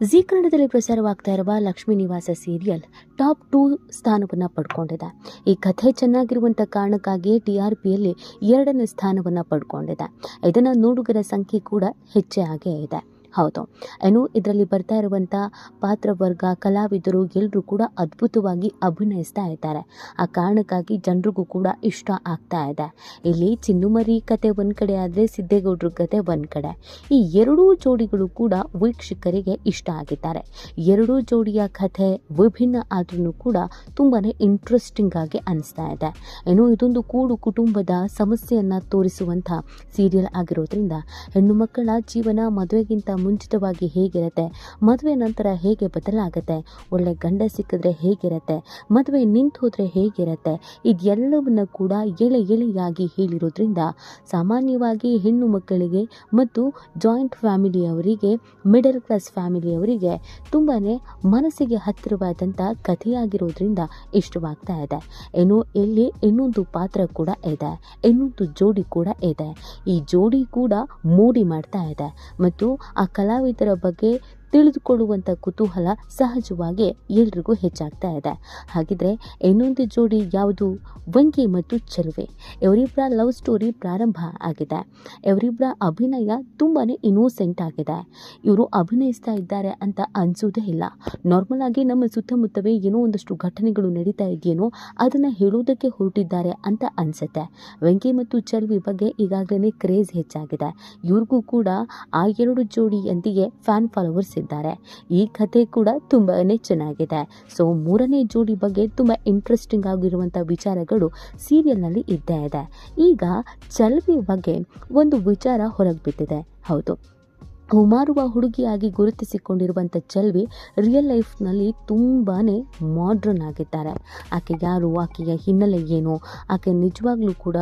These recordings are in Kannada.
ಜಿ ಕನ್ನಡದಲ್ಲಿ ಪ್ರಸಾರವಾಗ್ತಾ ಇರುವ ಲಕ್ಷ್ಮೀ ನಿವಾಸ ಸೀರಿಯಲ್ ಟಾಪ್ 2 ಸ್ಥಾನವನ್ನು ಪಡ್ಕೊಂಡಿದೆ. ಈ ಕಥೆ ಚೆನ್ನಾಗಿರುವಂಥ ಕಾರಣಕ್ಕಾಗಿ TRPಯಲ್ಲಿ 2ನೇ ಸ್ಥಾನವನ್ನು ಪಡ್ಕೊಂಡಿದೆ. ಇದನ್ನು ನೋಡುಗರ ಸಂಖ್ಯೆ ಕೂಡ ಹೆಚ್ಚೇ ಆಗೇ ಇದೆ. ಹೌದು, ಏನು ಇದರಲ್ಲಿ ಬರ್ತಾ ಇರುವಂಥ ಪಾತ್ರವರ್ಗ, ಕಲಾವಿದರು ಎಲ್ಲರೂ ಕೂಡ ಅದ್ಭುತವಾಗಿ ಅಭಿನಯಿಸ್ತಾ ಇದ್ದಾರೆ. ಆ ಕಾರಣಕ್ಕಾಗಿ ಜನರಿಗೂ ಕೂಡ ಇಷ್ಟ ಆಗ್ತಾ ಇದೆ. ಇಲ್ಲಿ ಚಿನ್ನುಮರಿ ಕತೆ ಒಂದು ಕಡೆ ಆದರೆ ಸಿದ್ದೇಗೌಡರ ಕತೆ ಒಂದು ಕಡೆ. ಈ ಎರಡೂ ಜೋಡಿಗಳು ಕೂಡ ವೀಕ್ಷಕರಿಗೆ ಇಷ್ಟ ಆಗಿದ್ದಾರೆ. ಎರಡೂ ಜೋಡಿಯ ಕಥೆ ವಿಭಿನ್ನ ಆದ್ರೂ ಕೂಡ ತುಂಬಾ ಇಂಟ್ರೆಸ್ಟಿಂಗ್ ಆಗಿ ಅನಿಸ್ತಾ ಇದೆ. ಏನು ಇದೊಂದು ಕೂಡು ಕುಟುಂಬದ ಸಮಸ್ಯೆಯನ್ನು ತೋರಿಸುವಂಥ ಸೀರಿಯಲ್ ಆಗಿರೋದ್ರಿಂದ ಹೆಣ್ಣು ಮಕ್ಕಳ ಜೀವನ ಮದುವೆಗಿಂತ ಮುಂಚಿತವಾಗಿ ಹೇಗಿರುತ್ತೆ, ಮದುವೆ ನಂತರ ಹೇಗೆ ಬದಲಾಗುತ್ತೆ, ಒಳ್ಳೆ ಗಂಡ ಸಿಕ್ಕಿದ್ರೆ ಹೇಗಿರುತ್ತೆ, ಮದುವೆ ನಿಂತು ಹೋದರೆ ಹೇಗಿರುತ್ತೆ, ಇದೆಲ್ಲವನ್ನ ಕೂಡ ಎಳೆಯಾಗಿ ಹೇಳಿರೋದ್ರಿಂದ ಸಾಮಾನ್ಯವಾಗಿ ಹೆಣ್ಣು ಮಕ್ಕಳಿಗೆ ಮತ್ತು ಜಾಯಿಂಟ್ ಫ್ಯಾಮಿಲಿಯವರಿಗೆ, ಮಿಡಲ್ ಕ್ಲಾಸ್ ಫ್ಯಾಮಿಲಿಯವರಿಗೆ ತುಂಬಾ ಮನಸ್ಸಿಗೆ ಹತ್ತಿರವಾದಂಥ ಕಥೆಯಾಗಿರೋದ್ರಿಂದ ಇಷ್ಟವಾಗ್ತಾ ಇದೆ. ಏನು ಇಲ್ಲಿ ಇನ್ನೊಂದು ಪಾತ್ರ ಕೂಡ ಇದೆ, ಇನ್ನೊಂದು ಜೋಡಿ ಕೂಡ ಇದೆ. ಈ ಜೋಡಿ ಕೂಡ ಮೋಡಿ ಮಾಡ್ತಾ ಇದೆ ಮತ್ತು ಆ ಕಲಾವಿದರ ಬಗ್ಗೆ ತಿಳಿದುಕೊಳ್ಳುವಂಥ ಕುತೂಹಲ ಸಹಜವಾಗಿ ಎಲ್ರಿಗೂ ಹೆಚ್ಚಾಗ್ತಾ ಇದೆ. ಹಾಗಿದ್ರೆ ಇನ್ನೊಂದು ಜೋಡಿ ಯಾವುದು? ವಂಗಿ ಮತ್ತು ಚೆಲುವೆ. ಇವರಿಬ್ಬರ ಲವ್ ಸ್ಟೋರಿ ಪ್ರಾರಂಭ ಆಗಿದೆ. ಇವರಿಬ್ಬರ ಅಭಿನಯ ತುಂಬಾ ಇನ್ನೋಸೆಂಟ್ ಆಗಿದೆ. ಇವರು ಅಭಿನಯಿಸ್ತಾ ಇದ್ದಾರೆ ಅಂತ ಅನಿಸೋದೇ ಇಲ್ಲ. ನಾರ್ಮಲ್ ಆಗಿ ನಮ್ಮ ಸುತ್ತಮುತ್ತವೇ ಏನೋ ಒಂದಷ್ಟು ಘಟನೆಗಳು ನಡೀತಾ ಇದೆಯೇನೋ ಅದನ್ನು ಹೇಳೋದಕ್ಕೆ ಹೊರಟಿದ್ದಾರೆ ಅಂತ ಅನಿಸುತ್ತೆ. ವಂಗಿ ಮತ್ತು ಚೆಲುವೆ ಬಗ್ಗೆ ಈಗಾಗಲೇ ಕ್ರೇಜ್ ಹೆಚ್ಚಾಗಿದೆ. ಇವ್ರಿಗೂ ಕೂಡ ಆ ಎರಡು ಜೋಡಿಯೊಂದಿಗೆ ಫ್ಯಾನ್ ಫಾಲೋವರ್ಸ್ ಇದ್ದಾರೆ. ಈ ಕಥೆ ಕೂಡ ತುಂಬಾನೇ ಚೆನ್ನಾಗಿದೆ. ಸೊ 3ನೇ ಜೋಡಿ ಬಗ್ಗೆ ತುಂಬಾ ಇಂಟ್ರೆಸ್ಟಿಂಗ್ ಆಗಿರುವಂಥ ವಿಚಾರಗಳು ಸೀರಿಯಲ್ನಲ್ಲಿ ಇದ್ದೇ ಇದೆ. ಈಗ ಚೆಲುವೆ ಬಗ್ಗೆ ಒಂದು ವಿಚಾರ ಹೊರಗೆ ಬಿದ್ದಿದೆ. ಹೌದು, ಮಾರುವ ಹುಡುಗಿಯಾಗಿ ಗುರುತಿಸಿಕೊಂಡಿರುವಂಥ ಚೆಲುವೆ ರಿಯಲ್ ಲೈಫ್ನಲ್ಲಿ ತುಂಬಾ ಮಾಡ್ರನ್ ಆಗಿದ್ದಾರೆ. ಆಕೆ ಯಾರು, ಆಕೆಯ ಹಿನ್ನೆಲೆ ಏನು, ಆಕೆ ನಿಜವಾಗ್ಲೂ ಕೂಡ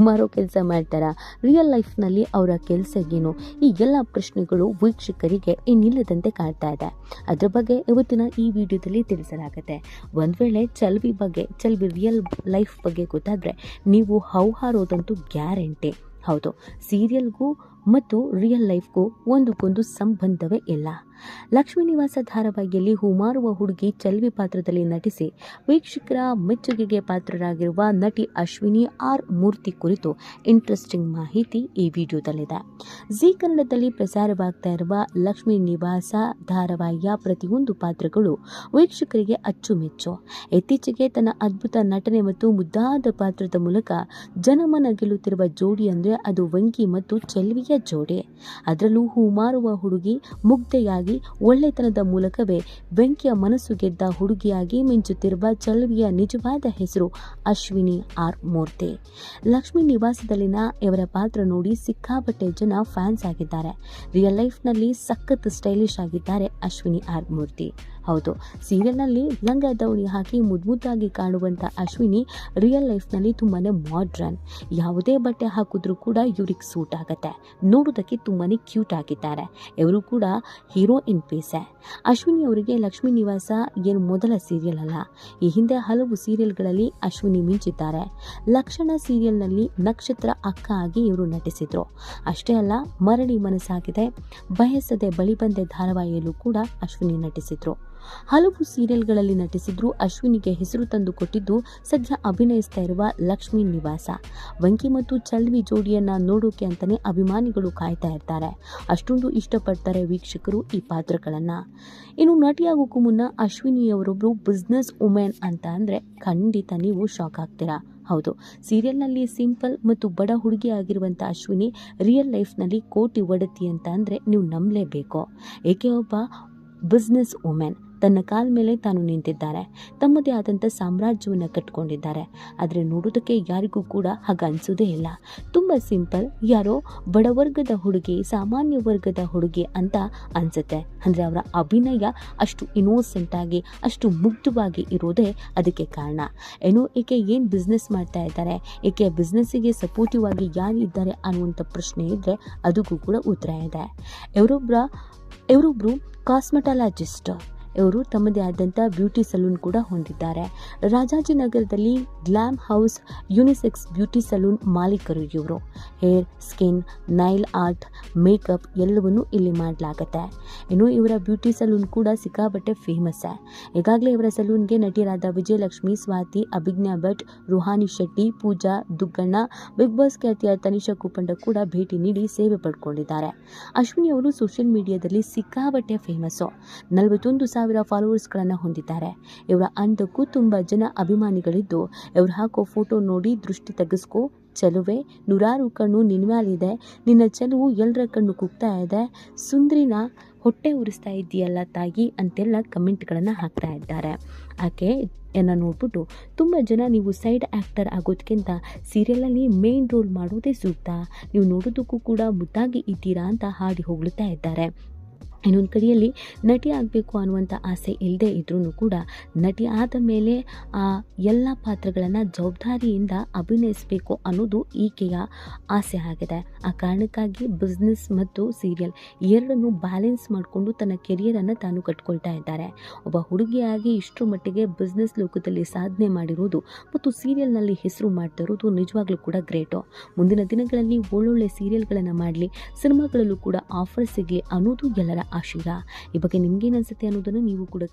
ಮಾರೋ ಕೆಲಸ ಮಾಡ್ತಾರಾ, ರಿಯಲ್ ಲೈಫ್ನಲ್ಲಿ ಅವರ ಕೆಲಸ ಏನು, ಈ ಎಲ್ಲ ಪ್ರಶ್ನೆಗಳು ವೀಕ್ಷಕರಿಗೆ ಇನ್ನಿಲ್ಲದಂತೆ ಕಾಡ್ತಾ ಇದೆ. ಅದರ ಬಗ್ಗೆ ಇವತ್ತಿನ ಈ ವಿಡಿಯೋದಲ್ಲಿ ತಿಳಿಸಲಾಗುತ್ತೆ. ಒಂದು ವೇಳೆ ಚೆಲುವೆ ರಿಯಲ್ ಲೈಫ್ ಬಗ್ಗೆ ಗೊತ್ತಾದರೆ ನೀವು ಹೌಹಾರೋದಂತೂ ಗ್ಯಾರಂಟಿ. ಹೌದು, ಸೀರಿಯಲ್ಗೂ ಮತ್ತು ರಿಯಲ್ ಲೈಫ್ಗೂ ಒಂದಕ್ಕೊಂದು ಸಂಬಂಧವೇ ಇಲ್ಲ. ಲಕ್ಷ್ಮೀ ನಿವಾಸ ಧಾರಾವಾಹಿಯಲ್ಲಿ ಹೂಮಾರುವ ಹುಡುಗಿ ಚೆಲುವೆ ಪಾತ್ರದಲ್ಲಿ ನಟಿಸಿ ವೀಕ್ಷಕರ ಮೆಚ್ಚುಗೆಗೆ ಪಾತ್ರರಾಗಿರುವ ನಟಿ ಅಶ್ವಿನಿ ಆರ್ ಮೂರ್ತಿ ಕುರಿತು ಇಂಟ್ರೆಸ್ಟಿಂಗ್ ಮಾಹಿತಿ ಈ ವಿಡಿಯೋದಲ್ಲಿದೆ. ಜಿ ಕನ್ನಡದಲ್ಲಿ ಪ್ರಸಾರವಾಗ್ತಾ ಇರುವ ಲಕ್ಷ್ಮೀ ನಿವಾಸ ಧಾರಾವಾಹಿಯ ಪ್ರತಿಯೊಂದು ಪಾತ್ರಗಳು ವೀಕ್ಷಕರಿಗೆ ಅಚ್ಚುಮೆಚ್ಚು. ಇತ್ತೀಚೆಗೆ ತನ್ನ ಅದ್ಭುತ ನಟನೆ ಮತ್ತು ಮುದ್ದಾದ ಪಾತ್ರದ ಮೂಲಕ ಜನಮನ ಗೆಲ್ಲುತ್ತಿರುವ ಜೋಡಿ ಅಂದರೆ ಅದು ವಂಗಿ ಮತ್ತು ಚೆಲುವೆಯ ಜೋಡಿ. ಅದರಲ್ಲೂ ಹೂಮಾರುವ ಹುಡುಗಿ ಮುಗ್ಧೆಯಾಗಿ ಒಳ್ಳೆತನದ ಮೂಲಕವೇ ವೆಂಕಿಯ ಮನಸ್ಸು ಗೆದ್ದ ಹುಡುಗಿಯಾಗಿ ಮಿಂಚುತ್ತಿರುವ ಚೆಲುವೆಯ ನಿಜವಾದ ಹೆಸರು ಅಶ್ವಿನಿ ಆರ್ ಮೂರ್ತಿ. ಲಕ್ಷ್ಮೀ ನಿವಾಸದಲ್ಲಿನ ಇವರ ಪಾತ್ರ ನೋಡಿ ಸಿಕ್ಕಾಪಟ್ಟೆ ಜನ ಫ್ಯಾನ್ಸ್ ಆಗಿದ್ದಾರೆ. ರಿಯಲ್ ಲೈಫ್ನಲ್ಲಿ ಸಖತ್ ಸ್ಟೈಲಿಶ್ ಆಗಿದ್ದಾರೆ ಅಶ್ವಿನಿ ಆರ್ ಮೂರ್ತಿ. ಹೌದು, ಸೀರಿಯಲ್ನಲ್ಲಿ ಲಂಗ ದಾವಣಿ ಹಾಕಿ ಮುದ್ದಾಗಿ ಕಾಣುವಂಥ ಅಶ್ವಿನಿ ರಿಯಲ್ ಲೈಫ್ನಲ್ಲಿ ತುಂಬಾ ಮಾಡ್ರನ್. ಯಾವುದೇ ಬಟ್ಟೆ ಹಾಕಿದ್ರೂ ಕೂಡ ಇವ್ರಿಗೆ ಸೂಟ್ ಆಗುತ್ತೆ. ನೋಡೋದಕ್ಕೆ ತುಂಬಾ ಕ್ಯೂಟ್ ಆಗಿದ್ದಾರೆ. ಇವರು ಕೂಡ ಹೀರೋಯಿನ್ ಪೀಸೆ. ಅಶ್ವಿನಿ ಅವರಿಗೆ ಲಕ್ಷ್ಮೀ ನಿವಾಸ ಏನು ಮೊದಲ ಸೀರಿಯಲ್ ಅಲ್ಲ. ಈ ಹಿಂದೆ ಹಲವು ಸೀರಿಯಲ್ಗಳಲ್ಲಿ ಅಶ್ವಿನಿ ಮಿಂಚಿದ್ದಾರೆ. ಲಕ್ಷಣ ಸೀರಿಯಲ್ನಲ್ಲಿ ನಕ್ಷತ್ರ ಅಕ್ಕ ಆಗಿ ಇವರು ನಟಿಸಿದ್ರು. ಅಷ್ಟೇ ಅಲ್ಲ, ಮರಳಿ ಮನಸ್ಸಾಗಿದೆ, ಬಯಸದೆ ಬಳಿ ಬಂದೆ ಧಾರಾವಾಹಿಯಲ್ಲೂ ಕೂಡ ಅಶ್ವಿನಿ ನಟಿಸಿದ್ರು. ಹಲವು ಸೀರಿಯಲ್ಗಳಲ್ಲಿ ನಟಿಸಿದ್ರು. ಅಶ್ವಿನಿಗೆ ಹೆಸರು ತಂದು ಕೊಟ್ಟಿದ್ದು ಸದ್ಯ ಅಭಿನಯಿಸ್ತಾ ಇರುವ ಲಕ್ಷ್ಮೀ ನಿವಾಸ. ವಂಕಿ ಮತ್ತು ಚೆಲುವೆ ಜೋಡಿಯನ್ನ ನೋಡೋಕೆ ಅಂತಾನೆ ಅಭಿಮಾನಿಗಳು ಕಾಯ್ತಾ ಇರ್ತಾರೆ. ಅಷ್ಟೊಂದು ಇಷ್ಟಪಡ್ತಾರೆ ವೀಕ್ಷಕರು ಈ ಪಾತ್ರಗಳನ್ನ. ಇನ್ನು ನಟಿಯಾಗೋಕ್ಕೂ ಮುನ್ನ ಅಶ್ವಿನಿಯವರೊಬ್ಬರು ಬಿಸ್ನೆಸ್ ವುಮೆನ್ ಅಂತ ಅಂದ್ರೆ ಖಂಡಿತ ನೀವು ಶಾಕ್ ಆಗ್ತೀರಾ. ಹೌದು, ಸೀರಿಯಲ್ನಲ್ಲಿ ಸಿಂಪಲ್ ಮತ್ತು ಬಡ ಹುಡುಗಿ ಆಗಿರುವಂಥ ಅಶ್ವಿನಿ ರಿಯಲ್ ಲೈಫ್ನಲ್ಲಿ ಕೋಟಿ ಒಡತಿ ಅಂತ ಅಂದರೆ ನೀವು ನಂಬಲೇಬೇಕು. ಏಕೆ ಒಬ್ಬ ಬಿಸ್ನೆಸ್ ವುಮೆನ್ ತನ್ನ ಕಾಲ ಮೇಲೆ ತಾನು ನಿಂತಿದ್ದಾರೆ. ತಮ್ಮದೇ ಆದಂಥ ಸಾಮ್ರಾಜ್ಯವನ್ನು ಕಟ್ಕೊಂಡಿದ್ದಾರೆ. ಆದರೆ ನೋಡೋದಕ್ಕೆ ಯಾರಿಗೂ ಕೂಡ ಹಾಗೆ ಅನಿಸೋದೇ ಇಲ್ಲ. ತುಂಬ ಸಿಂಪಲ್, ಯಾರೋ ಬಡವರ್ಗದ ಹುಡುಗಿ, ಸಾಮಾನ್ಯ ವರ್ಗದ ಹುಡುಗಿ ಅಂತ ಅನಿಸುತ್ತೆ. ಅಂದರೆ ಅವರ ಅಭಿನಯ ಅಷ್ಟು ಇನ್ನೋಸೆಂಟ್ ಆಗಿ, ಅಷ್ಟು ಮುಗ್ಧವಾಗಿ ಇರೋದೇ ಅದಕ್ಕೆ ಕಾರಣ. ಏನೋ ಈಕೆ ಏನು ಬಿಸ್ನೆಸ್ ಮಾಡ್ತಾ ಇದ್ದಾರೆ, ಈಕೆ ಬಿಸ್ನೆಸ್ಸಿಗೆ ಸಪೋರ್ಟಿವ್ ಆಗಿ ಯಾರು ಇದ್ದಾರೆ ಅನ್ನುವಂಥ ಪ್ರಶ್ನೆ ಇದ್ದರೆ ಅದಕ್ಕೂ ಕೂಡ ಉತ್ತರ ಇದೆ. ಇವರೊಬ್ಬರು ಕಾಸ್ಮೆಟಾಲಜಿಸ್ಟ್. ಇವರು ತಮ್ಮದೇ ಆದಂಥ ಬ್ಯೂಟಿ ಸಲೂನ್ ಕೂಡ ಹೊಂದಿದ್ದಾರೆ. ರಾಜಾಜಿನಗರದಲ್ಲಿ glam house unisex beauty salon ಮಾಲೀಕರು ಇವರು. Hair, skin, nail art, makeup ಎಲ್ಲವನ್ನೂ ಇಲ್ಲಿ ಮಾಡಲಾಗುತ್ತೆ. ಇನ್ನು ಇವರ ಬ್ಯೂಟಿ ಸಲೂನ್ ಕೂಡ ಸಿಕ್ಕಾಪಟ್ಟೆ ಫೇಮಸ್. ಈಗಾಗಲೇ ಇವರ ಸಲೂನ್ಗೆ ನಟಿಯರಾದ ವಿಜಯಲಕ್ಷ್ಮಿ, ಸ್ವಾತಿ, ಅಭಿಜ್ಞಾ ಭಟ್, ರುಹಾನಿ ಶೆಟ್ಟಿ, ಪೂಜಾ, ದುಗ್ಗಣ್ಣ, ಬಿಗ್ ಬಾಸ್ ಖ್ಯಾತಿಯ ತನಿಷಾ ಕುಪ್ಪಂಡ ಕೂಡ ಭೇಟಿ ನೀಡಿ ಸೇವೆ ಪಡ್ಕೊಂಡಿದ್ದಾರೆ. ಅಶ್ವಿನಿ ಅವರು ಸೋಷಿಯಲ್ ಮೀಡಿಯಾದಲ್ಲಿ ಸಿಕ್ಕಾಪಟ್ಟೆ ಫೇಮಸ್ಸು. 41,000 ಫಾಲೋವರ್ಸ್ಗಳನ್ನು ಹೊಂದಿದ್ದಾರೆ. ಇವರ ಅಂದಕ್ಕೂ ತುಂಬ ಜನ ಅಭಿಮಾನಿಗಳಿದ್ದು, ಇವ್ರು ಹಾಕೋ ಫೋಟೋ ನೋಡಿ ದೃಷ್ಟಿ ತೆಗೆಸ್ಕೋ, ಚೆಲುವೆ, ನೂರಾರು ಕಣ್ಣು ನಿನ್ನ ಮೇಲಿದೆ, ನಿನ್ನ ಚೆಲುವು ಎಲ್ಲರ ಕಣ್ಣು ಕುಗ್ತಾ ಇದೆ, ಸುಂದ್ರಿನ ಹೊಟ್ಟೆ ಉರಿಸ್ತಾ ಇದೆಯಲ್ಲ ತಾಯಿ ಅಂತೆಲ್ಲ ಕಮೆಂಟ್ಗಳನ್ನು ಹಾಕ್ತಾ ಇದ್ದಾರೆ. ಆಕೆಯನ್ನು ನೋಡ್ಬಿಟ್ಟು ತುಂಬ ಜನ ನೀವು ಸೈಡ್ ಆ್ಯಕ್ಟರ್ ಆಗೋದಕ್ಕಿಂತ ಸೀರಿಯಲಲ್ಲಿ ಮೇನ್ ರೋಲ್ ಮಾಡೋದೇ ಸೂಕ್ತ, ನೀವು ನೋಡೋದಕ್ಕೂ ಕೂಡ ಮುದ್ದಾಗಿ ಇದ್ದೀರಾ ಅಂತ ಹಾಡಿ ಹೊಗಳುತ್ತಾ ಇದ್ದಾರೆ. ಇನ್ನೊಂದು ಕಡೆಯಲ್ಲಿ ನಟಿ ಆಗಬೇಕು ಅನ್ನುವಂಥ ಆಸೆ ಇಲ್ಲದೆ ಇದ್ರೂ ಕೂಡ ನಟಿ ಆದ ಮೇಲೆ ಆ ಎಲ್ಲ ಪಾತ್ರಗಳನ್ನು ಜವಾಬ್ದಾರಿಯಿಂದ ಅಭಿನಯಿಸಬೇಕು ಅನ್ನೋದು ಈಕೆಯ ಆಸೆ ಆಗಿದೆ. ಆ ಕಾರಣಕ್ಕಾಗಿ ಬಿಸ್ನೆಸ್ ಮತ್ತು ಸೀರಿಯಲ್ ಎರಡನ್ನೂ ಬ್ಯಾಲೆನ್ಸ್ ಮಾಡಿಕೊಂಡು ತನ್ನ ಕೆರಿಯರನ್ನು ತಾನು ಕಟ್ಕೊಳ್ತಾ ಇದ್ದಾರೆ. ಒಬ್ಬ ಹುಡುಗಿಯಾಗಿ ಇಷ್ಟರ ಮಟ್ಟಿಗೆ ಬಿಸ್ನೆಸ್ ಲೋಕದಲ್ಲಿ ಸಾಧನೆ ಮಾಡಿರೋದು ಮತ್ತು ಸೀರಿಯಲ್ನಲ್ಲಿ ಹೆಸರು ಮಾಡ್ತಾ ಇರೋದು ನಿಜವಾಗ್ಲೂ ಕೂಡ ಗ್ರೇಟು. ಮುಂದಿನ ದಿನಗಳಲ್ಲಿ ಒಳ್ಳೊಳ್ಳೆ ಸೀರಿಯಲ್ಗಳನ್ನು ಮಾಡಲಿ, ಸಿನಿಮಾಗಳಲ್ಲೂ ಕೂಡ ಆಫರ್ ಸಿಗಲಿ ಅನ್ನೋದು ಎಲ್ಲರ ಆಶೀರ್ವಾದ. ಈ ಬಗ್ಗೆ ನಿಮ್ಗೇನು ಅನಿಸುತ್ತೆ ಅನ್ನೋದನ್ನು ನೀವು ಕೂಡ